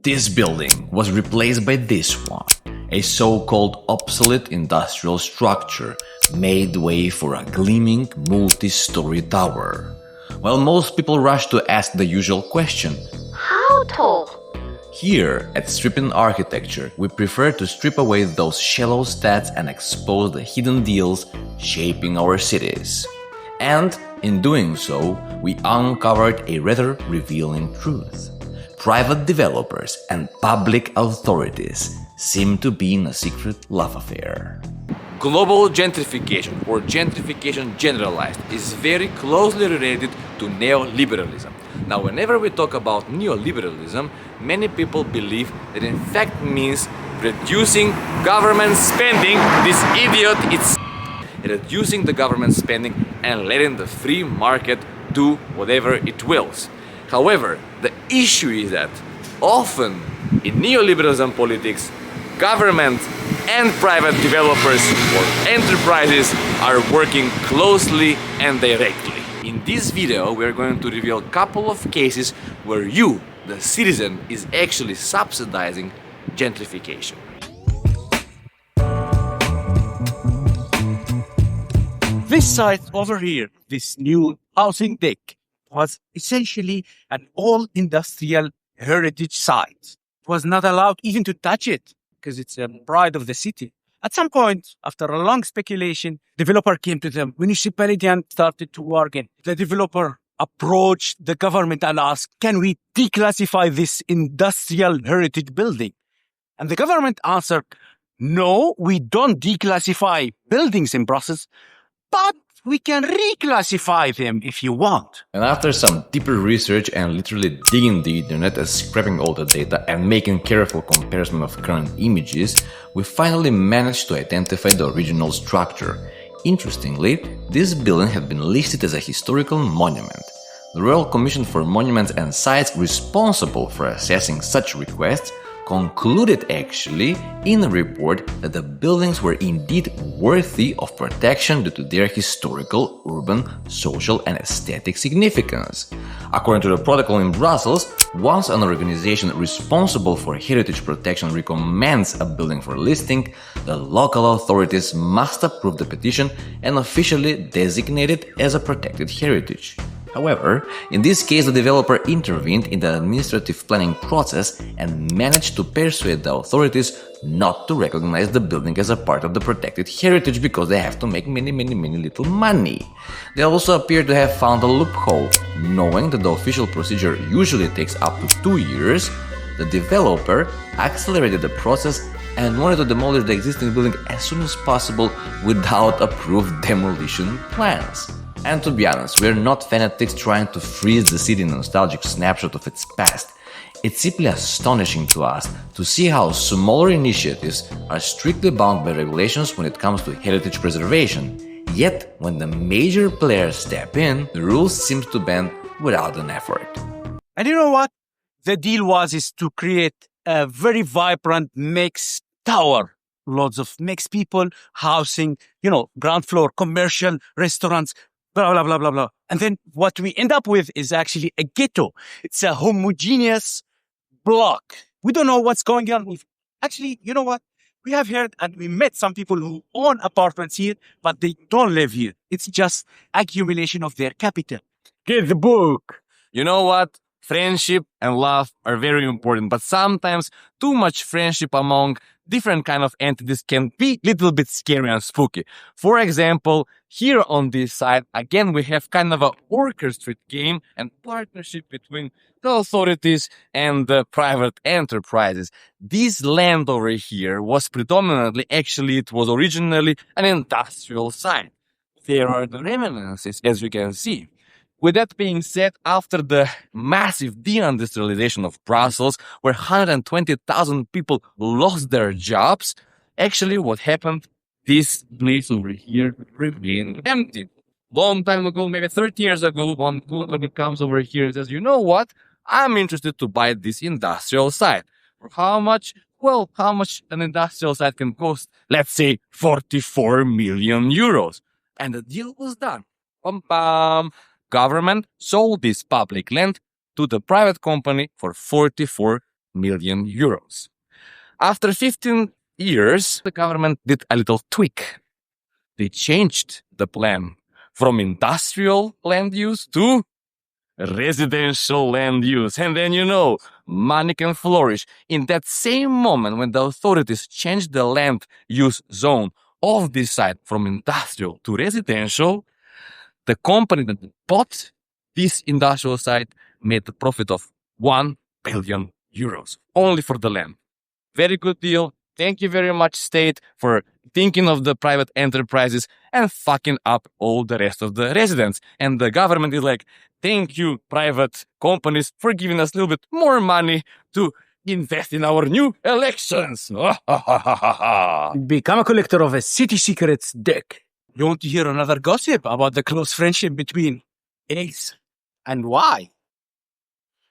This building was replaced by this one, a so-called obsolete industrial structure made way for a gleaming multi-story tower. While most people rush to ask the usual question, how tall? Here at Stripping Architecture, we prefer to strip away those shallow stats and expose the hidden deals shaping our cities. And in doing so, we uncovered a rather revealing truth. Private developers and public authorities seem to be in a secret love affair. Global gentrification, or gentrification generalized, is very closely related to neoliberalism. Now, whenever we talk about neoliberalism, many people believe that in fact means reducing government spending. This idiot, it's reducing the government spending and letting the free market do whatever it wills. However, the issue is that often in neoliberalism politics, government and private developers or enterprises are working closely and directly. In this video, we are going to reveal a couple of cases where you, the citizen, is actually subsidizing gentrification. This site over here, this new housing deck, was essentially an old industrial heritage site. It was not allowed even to touch it because it's a pride of the city. At some point, after a long speculation, developer came to the municipality and started to bargain. The developer approached the government and asked, can we declassify this industrial heritage building? And the government answered, no, we don't declassify buildings in Brussels, but we can reclassify them if you want. And after some deeper research and literally digging the internet and scraping all the data and making careful comparison of current images, we finally managed to identify the original structure. Interestingly, this building had been listed as a historical monument. The Royal Commission for Monuments and Sites responsible for assessing such requests concluded actually in a report that the buildings were indeed worthy of protection due to their historical, urban, social and aesthetic significance. According to the protocol in Brussels, once an organization responsible for heritage protection recommends a building for listing, the local authorities must approve the petition and officially designate it as a protected heritage. However, in this case, the developer intervened in the administrative planning process and managed to persuade the authorities not to recognize the building as a part of the protected heritage because they have to make many little money. They also appear to have found a loophole. Knowing that the official procedure usually takes up to 2 years, the developer accelerated the process and wanted to demolish the existing building as soon as possible without approved demolition plans. And to be honest, we're not fanatics trying to freeze the city in a nostalgic snapshot of its past. It's simply astonishing to us to see how smaller initiatives are strictly bound by regulations when it comes to heritage preservation. Yet, when the major players step in, the rules seem to bend without an effort. And you know what? The deal is to create a very vibrant mixed tower. Lots of mixed people, housing, ground floor, commercial, restaurants, blah, blah, blah, blah, blah. And then what we end up with is actually a ghetto. It's a homogeneous block. We don't know what's going on. Actually, you know what? We have heard and we met some people who own apartments here, but they don't live here. It's just accumulation of their capital. Get the book. You know what? Friendship and love are very important, but sometimes too much friendship among different kind of entities can be a little bit scary and spooky. For example, here on this side, again, we have kind of an orchestrated game and partnership between the authorities and the private enterprises. This land over here was predominantly, it was originally an industrial site. There are the reminiscences, as you can see. With that being said, after the massive deindustrialization of Brussels, where 120,000 people lost their jobs, actually what happened, this place over here remained empty. Long time ago, maybe 30 years ago, one company comes over here and says, you know what, I'm interested to buy this industrial site. For how much? Well, how much an industrial site can cost? Let's say 44 million euros. And the deal was done. Pam. Government sold this public land to the private company for 44 million euros. After 15 years, the government did a little tweak. They changed the plan from industrial land use to residential land use. And then, money can flourish. In that same moment, when the authorities changed the land use zone of this site from industrial to residential, the company that bought this industrial site made a profit of 1 billion euros only for the land. Very good deal. Thank you very much, state, for thinking of the private enterprises and fucking up all the rest of the residents. And the government is like, thank you, private companies, for giving us a little bit more money to invest in our new elections. Become a collector of a city secrets deck. You want to hear another gossip about the close friendship between X and Y?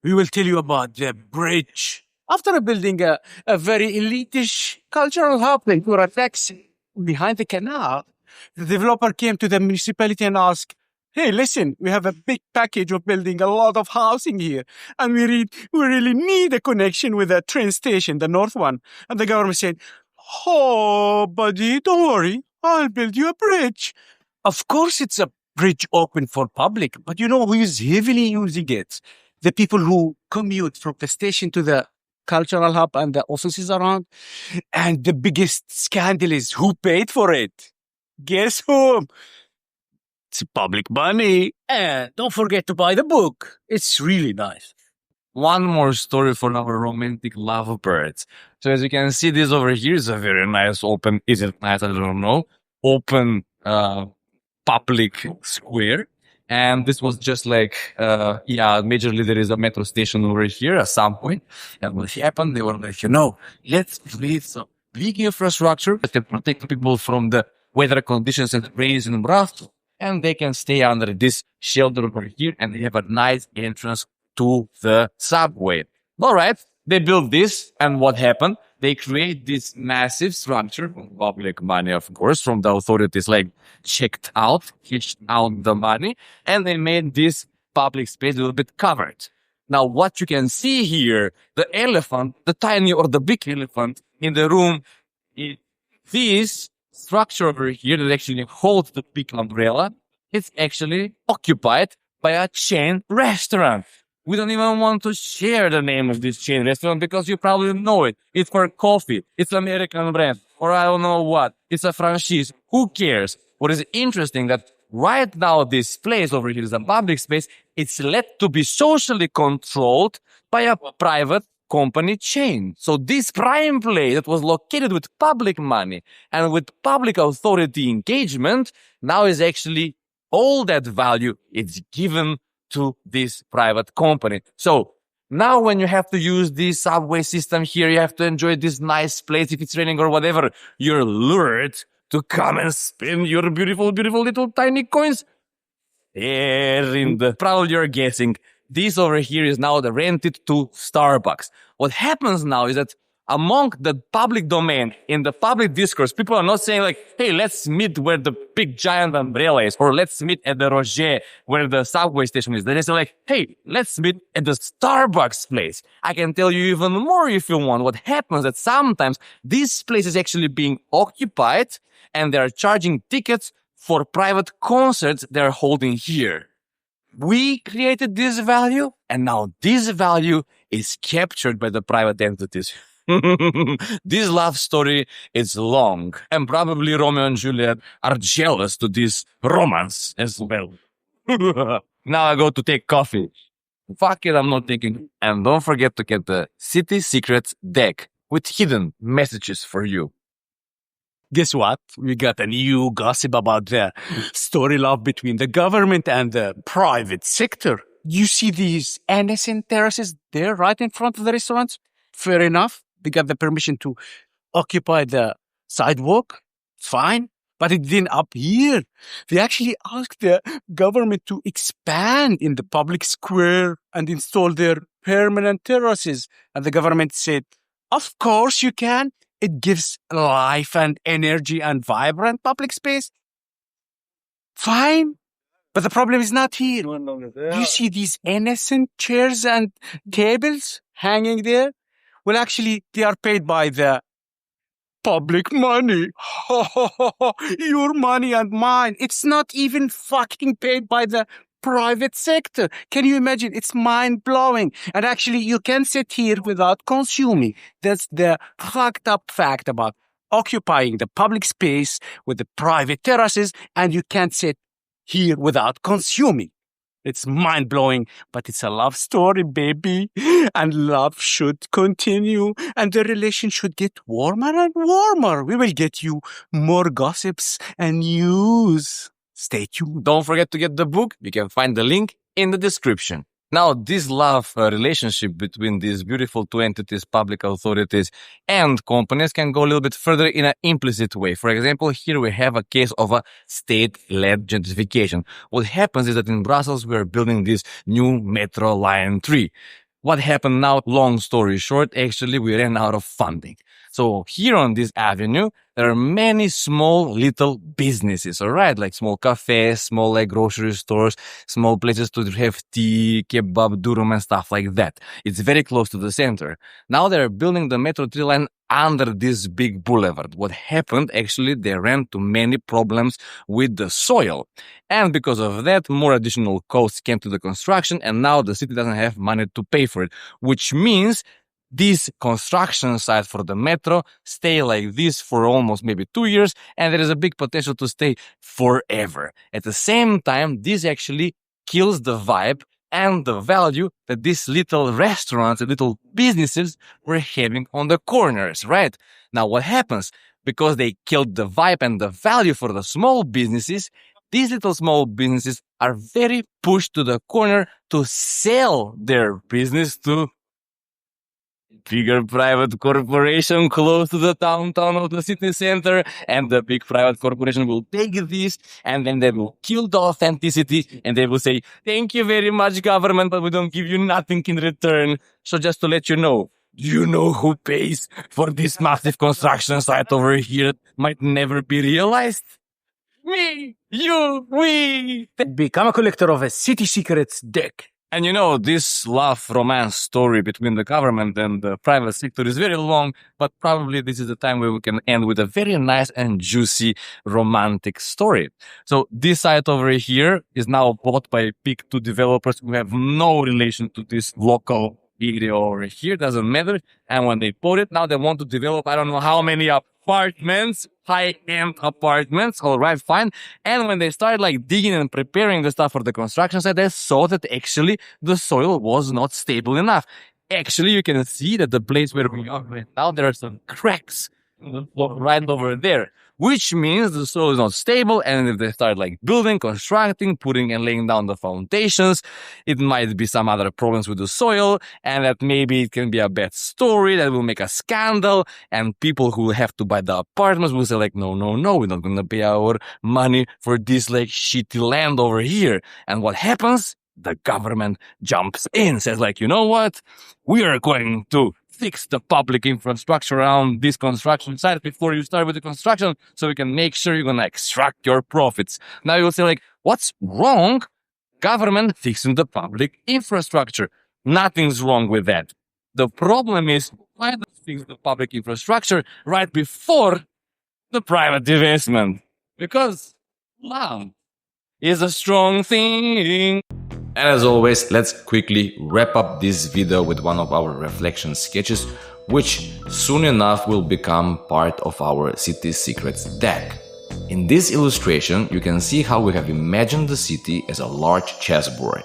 We will tell you about the bridge. After building a very elitish cultural hub in Privatization behind the canal, the developer came to the municipality and asked, hey, listen, we have a big package of building a lot of housing here, and we really need a connection with the train station, the north one. And the government said, oh, buddy, don't worry, I'll build you a bridge. Of course, it's a bridge open for public, but you know who is heavily using it? The people who commute from the station to the cultural hub and the offices around. And the biggest scandal is who paid for it. Guess whom? It's public money. And don't forget to buy the book. It's really nice. One more story for our romantic lovebirds. So as you can see, this over here is a very nice open, is it nice? I don't know. Open public square. And this was just like, majorly there is a metro station over here at some point. And what happened, they were like, let's create some big infrastructure that can protect people from the weather conditions and rain and rough. And they can stay under this shelter over here and they have a nice entrance to the subway. All right. They built this. And what happened? They create this massive structure from public money, of course, from the authorities, like hitched out the money, and they made this public space a little bit covered. Now, what you can see here, the elephant, the tiny or the big elephant in the room, this structure over here that actually holds the big umbrella, it's actually occupied by a chain restaurant. We don't even want to share the name of this chain restaurant because you probably know it. It's for coffee. It's American brand. Or I don't know what. It's a franchise. Who cares? What is interesting that right now this place over here is a public space. It's let to be socially controlled by a private company chain. So this prime place that was located with public money and with public authority engagement now is actually all that value it's given to this private company. So now when you have to use this subway system here, you have to enjoy this nice place if it's raining or whatever, you're lured to come and spend your beautiful, beautiful little tiny coins there in the... Probably you're guessing. This over here is now rented to Starbucks. What happens now is that among the public domain, in the public discourse, people are not saying like, hey, let's meet where the big giant umbrella is, or let's meet at the Roger where the subway station is. They say like, hey, let's meet at the Starbucks place. I can tell you even more if you want. What happens that sometimes this place is actually being occupied and they're charging tickets for private concerts they're holding here. We created this value, and now this value is captured by the private entities. This love story is long, and probably Romeo and Juliet are jealous to this romance as well. Now I go to take coffee. Fuck it, I'm not taking. And don't forget to get the City Secrets deck with hidden messages for you. Guess what? We got a new gossip about the story love between the government and the private sector. You see these innocent terraces there right in front of the restaurants? Fair enough. They got the permission to occupy the sidewalk. Fine. But it didn't up here. They actually asked the government to expand in the public square and install their permanent terraces. And the government said, of course you can. It gives life and energy and vibrant public space. Fine. But the problem is not here. You see these innocent chairs and tables hanging there? Well, actually, they are paid by the public money. Your money and mine. It's not even fucking paid by the private sector. Can you imagine? It's mind-blowing. And actually, you can sit here without consuming. That's the fucked up fact about occupying the public space with the private terraces, and you can't sit here without consuming. It's mind-blowing, but it's a love story, baby. And love should continue, and the relation should get warmer and warmer. We will get you more gossips and news. Stay tuned. Don't forget to get the book. You can find the link in the description. Now, this love relationship between these beautiful two entities, public authorities and companies, can go a little bit further in an implicit way. For example, here we have a case of a state-led gentrification. What happens is that in Brussels, we are building this new metro line 3. What happened now, long story short, actually we ran out of funding. So here on this avenue, there are many small little businesses, all right? Like small cafes, small like grocery stores, small places to have tea, kebab, durum and stuff like that. It's very close to the center. Now they're building the Metro 3 line under this big boulevard. What happened, actually, they ran into many problems with the soil. And because of that, more additional costs came to the construction, and now the city doesn't have money to pay for it, which means this construction site for the metro stay like this for almost maybe 2 years, and there is a big potential to stay forever. At the same time, this actually kills the vibe and the value that these little restaurants and little businesses were having on the corners, right? Now, what happens? Because they killed the vibe and the value for the small businesses, these little small businesses are very pushed to the corner to sell their business to bigger private corporation close to the downtown of the city center, and the big private corporation will take this and then they will kill the authenticity and they will say, thank you very much, government, but we don't give you nothing in return. So just to let you know, do you know who pays for this massive construction site over here that might never be realized? Me, you, we. Become a collector of a city secrets deck. And you know, this love romance story between the government and the private sector is very long, but probably this is the time where we can end with a very nice and juicy romantic story. So this site over here is now bought by big two developers who have no relation to this local area over here. Doesn't matter. And when they bought it, now they want to develop, I don't know how many apartments, high-end apartments. All right, fine. And when they started like digging and preparing the stuff for the construction site, they saw that actually the soil was not stable enough. Actually, you can see that the place where we are right now, there are some cracks right over there, which means the soil is not stable. And if they start like building, constructing, putting and laying down the foundations, it might be some other problems with the soil, and that maybe it can be a bad story that will make a scandal, and people who have to buy the apartments will say like, no, we're not going to pay our money for this like shitty land over here. And what happens? The government jumps in, says like, you know what? We are going to fix the public infrastructure around this construction site before you start with the construction, so we can make sure you're going to extract your profits. Now you'll say like, what's wrong? Government fixing the public infrastructure. Nothing's wrong with that. The problem is, why not fix the public infrastructure right before the private investment? Because love is a strong thing. And as always, let's quickly wrap up this video with one of our reflection sketches, which soon enough will become part of our City Secrets deck. In this illustration, you can see how we have imagined the city as a large chessboard.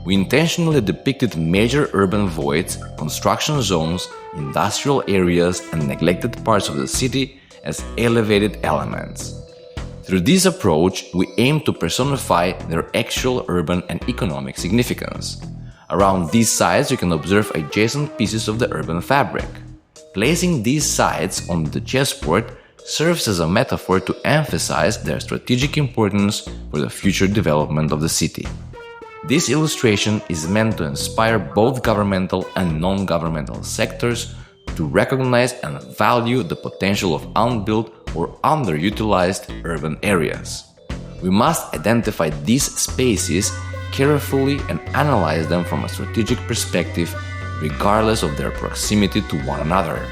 We intentionally depicted major urban voids, construction zones, industrial areas, and neglected parts of the city as elevated elements. Through this approach, we aim to personify their actual urban and economic significance. Around these sites, you can observe adjacent pieces of the urban fabric. Placing these sites on the chessboard serves as a metaphor to emphasize their strategic importance for the future development of the city. This illustration is meant to inspire both governmental and non-governmental sectors to recognize and value the potential of unbuilt or underutilized urban areas. We must identify these spaces carefully and analyze them from a strategic perspective regardless of their proximity to one another.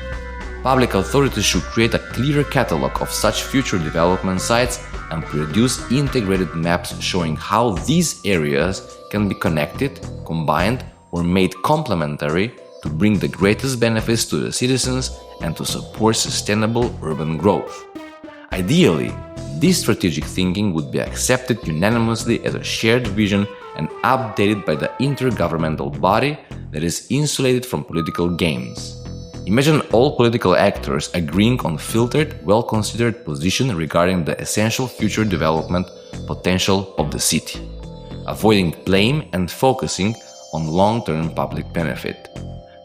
Public authorities should create a clear catalog of such future development sites and produce integrated maps showing how these areas can be connected, combined, or made complementary to bring the greatest benefits to the citizens and to support sustainable urban growth. Ideally, this strategic thinking would be accepted unanimously as a shared vision and updated by the intergovernmental body that is insulated from political games. Imagine all political actors agreeing on filtered, well-considered position regarding the essential future development potential of the city, avoiding blame and focusing on long-term public benefit.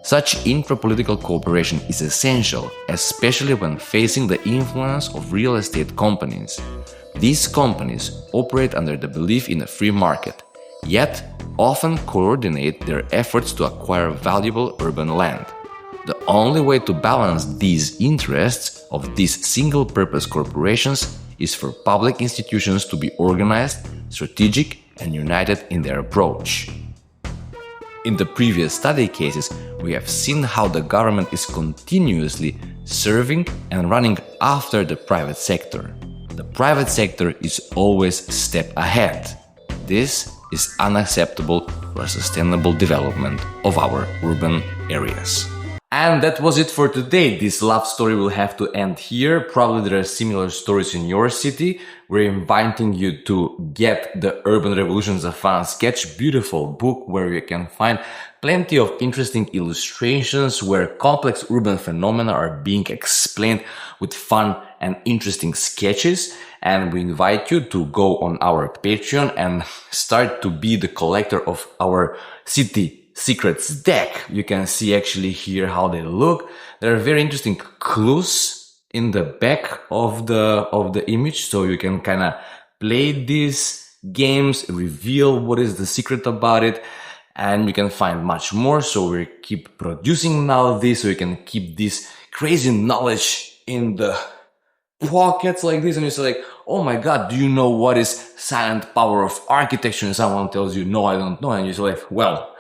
Such intra-political cooperation is essential, especially when facing the influence of real estate companies. These companies operate under the belief in a free market, yet often coordinate their efforts to acquire valuable urban land. The only way to balance these interests of these single-purpose corporations is for public institutions to be organized, strategic, and united in their approach. In the previous study cases, we have seen how the government is continuously serving and running after the private sector. The private sector is always a step ahead. This is unacceptable for a sustainable development of our urban areas. And that was it for today. This love story will have to end here. Probably there are similar stories in your city. We're inviting you to get the Urban Revolutions of Fun Sketch, beautiful book where you can find plenty of interesting illustrations where complex urban phenomena are being explained with fun and interesting sketches. And we invite you to go on our Patreon and start to be the collector of our city secrets deck. You can see actually here how they look. There are very interesting clues in the back of the image, so you can kind of play these games, reveal what is the secret about it, and you can find much more. So we keep producing now this, so you can keep this crazy knowledge in the pockets like this, and you're like, oh my god, do you know what is silent power of architecture? And someone tells you, no, I don't know, and you're like, well,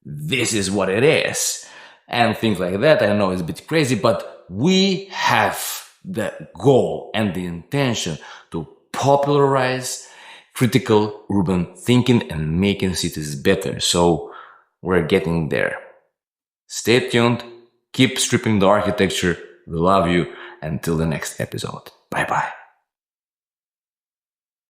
this is what it is, and things like that. I know it's a bit crazy, but we have the goal and the intention to popularize critical urban thinking and making cities better. So we're getting there. Stay tuned. Keep stripping the architecture. We love you. Until the next episode. Bye bye.